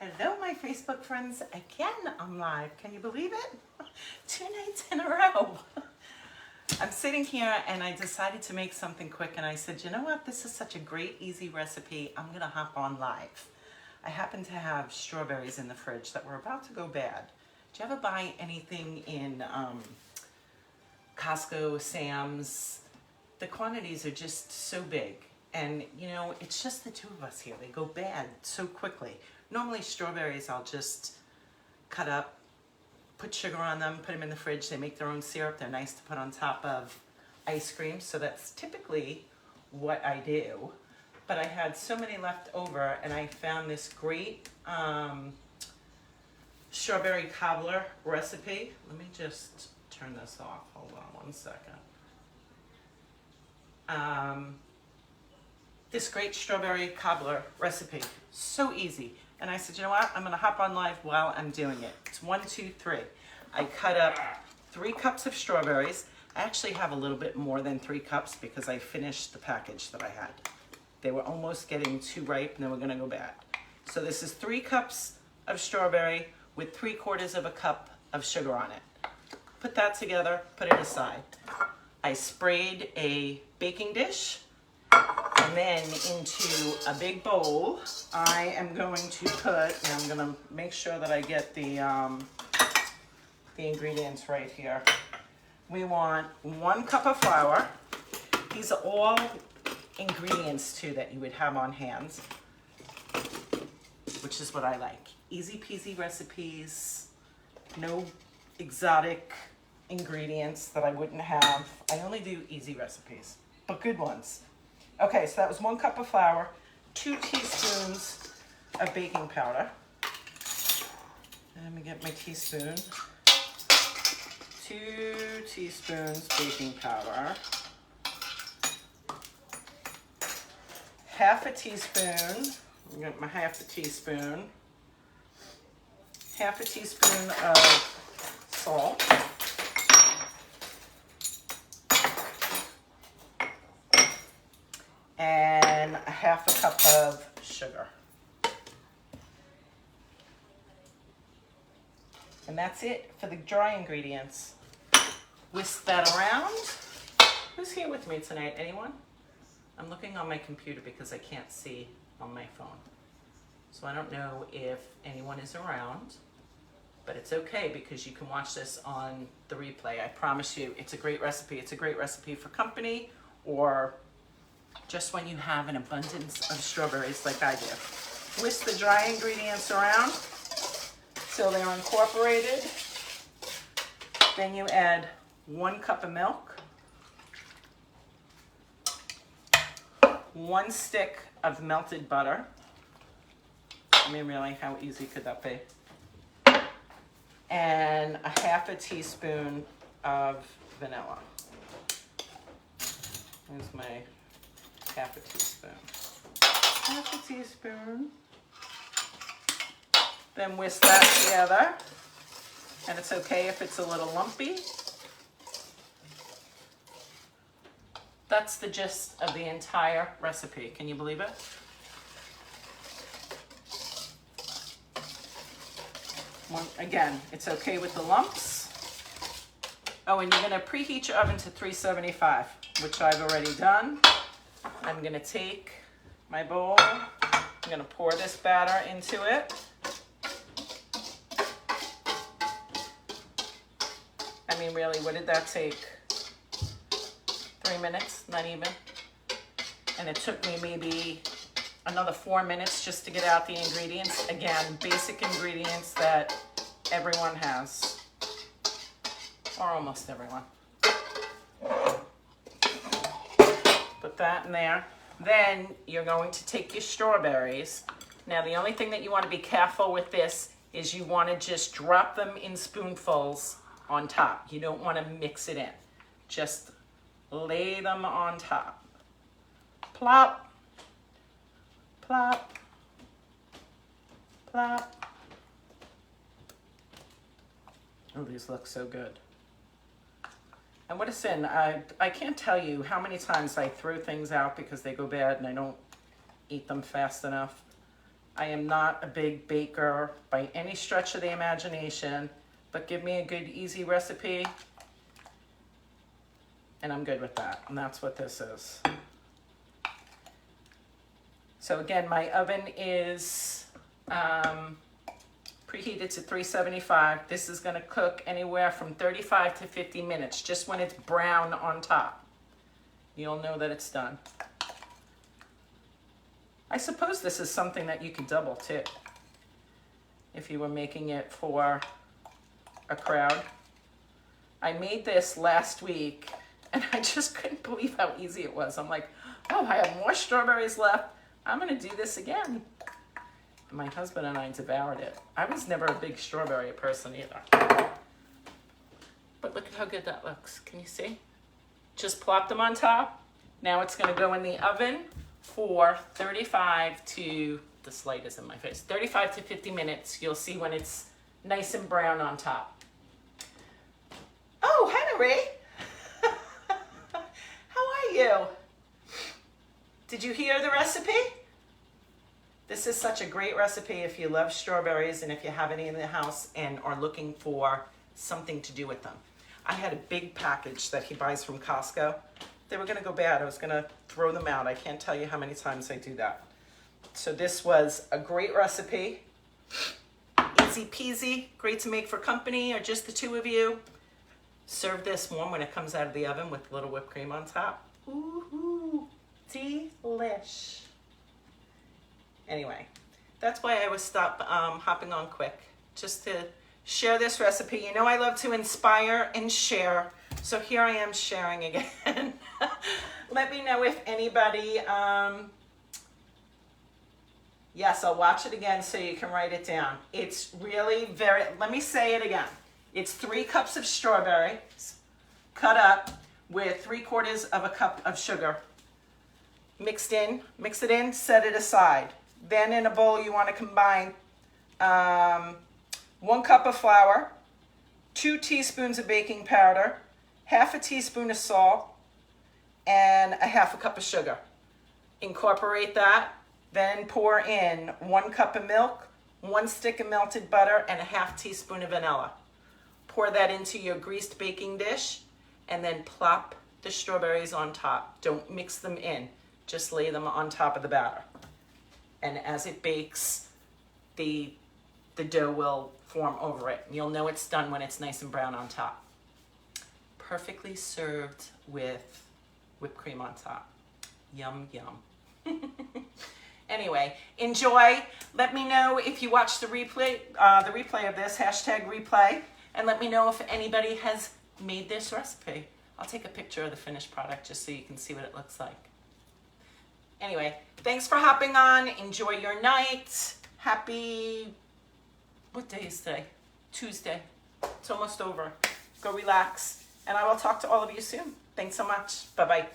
Hello, my Facebook friends. Again, I'm live. Can you believe it? 2 nights in a row. I'm sitting here and I decided to make something quick and I said, you know what? This is such a great, easy recipe. I'm going to hop on live. I happen to have strawberries in the fridge that were about to go bad. Do you ever buy anything in Costco, Sam's? The quantities are just so big. And, you know, it's just the two of us here. They go bad so quickly. Normally strawberries I'll just cut up, put sugar on them, put them in the fridge. They make their own syrup. They're nice to put on top of ice cream. So that's typically what I do. But I had so many left over and I found this great strawberry cobbler recipe. Let me just turn this off. Hold on one second. This great strawberry cobbler recipe. So easy. And I said, you know what? I'm going to hop on live while I'm doing it. It's 1, 2, 3. I cut up 3 cups of strawberries. I actually have a little bit more than 3 cups because I finished the package that I had. They were almost getting too ripe and they were going to go bad. So this is 3 cups of strawberry with 3/4 of a cup of sugar on it. Put that together, put it aside. I sprayed a baking dish. And then into a big bowl, I am going to put, and I'm going to make sure that I get the ingredients right here. We want 1 cup of flour. These are all ingredients too that you would have on hand, which is what I like. Easy peasy recipes, no exotic ingredients that I wouldn't have. I only do easy recipes, but good ones. Okay, so that was 1 cup of flour, 2 teaspoons of baking powder. Let me get my teaspoon. 2 teaspoons baking powder. Half a teaspoon, I'm gonna get my half a teaspoon. Half a teaspoon of salt. And a half a cup of sugar. And that's it for the dry ingredients. Whisk that around. Who's here with me tonight? Anyone? I'm looking on my computer because I can't see on my phone. So I don't know if anyone is around, but it's okay because you can watch this on the replay. I promise you, it's a great recipe. It's a great recipe for company or just when you have an abundance of strawberries like I do. Whisk the dry ingredients around till they're incorporated. Then you add 1 cup of milk, 1 stick of melted butter. I mean, really, how easy could that be? And a half a teaspoon of vanilla. Here's my half a teaspoon. Half a teaspoon. Then whisk that together. And it's okay if it's a little lumpy. That's the gist of the entire recipe. Can you believe it? Again, it's okay with the lumps. Oh, and you're going to preheat your oven to 375, which I've already done. I'm going to take my bowl, I'm going to pour this batter into it. I mean, really, what did that take? 3 minutes? Not even. And it took me maybe another 4 minutes just to get out the ingredients. Again, basic ingredients that everyone has, or almost everyone. Put that in there. Then you're going to take your strawberries. Now the only thing that you want to be careful with this is you want to just drop them in spoonfuls on top. You don't want to mix it in. Just lay them on top. Plop, plop, plop. Oh, these look so good. And what a sin, I can't tell you how many times I throw things out because they go bad and I don't eat them fast enough. I am not a big baker by any stretch of the imagination, but give me a good, easy recipe, and I'm good with that. And that's what this is. So again, my oven is preheated to 375. This is gonna cook anywhere from 35 to 50 minutes, just when it's brown on top. You'll know that it's done. I suppose this is something that you could double too, if you were making it for a crowd. I made this last week and I just couldn't believe how easy it was. I'm like, oh, I have more strawberries left. I'm gonna do this again. And my husband and I devoured it. I was never a big strawberry person either. But look at how good that looks. Can you see? Just plop them on top. Now it's gonna go in the oven for 35 to, this light is in my face, 35 to 50 minutes. You'll see when it's nice and brown on top. Oh, Henry. How are you? Did you hear the recipe? This is such a great recipe if you love strawberries and if you have any in the house and are looking for something to do with them. I had a big package that he buys from Costco. They were gonna go bad. I was gonna throw them out. I can't tell you how many times I do that. So this was a great recipe. Easy peasy, great to make for company or just the two of you. Serve this warm when it comes out of the oven with a little whipped cream on top. Ooh, delish. Anyway, that's why I was hopping on quick, just to share this recipe. You know I love to inspire and share, so here I am sharing again. Let me know if anybody, yes, I'll watch it again so you can write it down. It's really very, let me say it again. It's 3 cups of strawberries cut up with 3/4 of a cup of sugar. Mix it in, set it aside. Then in a bowl you want to combine 1 cup of flour, 2 teaspoons of baking powder, 1/2 teaspoon of salt, and 1/2 cup of sugar. Incorporate that, then pour in 1 cup of milk, 1 stick of melted butter, and 1/2 teaspoon of vanilla. Pour that into your greased baking dish, and then plop the strawberries on top. Don't mix them in, just lay them on top of the batter. And as it bakes, the dough will form over it. You'll know it's done when it's nice and brown on top. Perfectly served with whipped cream on top. Yum, yum. Anyway, enjoy. Let me know if you watch the replay of this, #replay, and let me know if anybody has made this recipe. I'll take a picture of the finished product just so you can see what it looks like. Anyway, thanks for hopping on. Enjoy your night. Happy, what day is today? Tuesday. It's almost over. Go relax. And I will talk to all of you soon. Thanks so much. Bye-bye.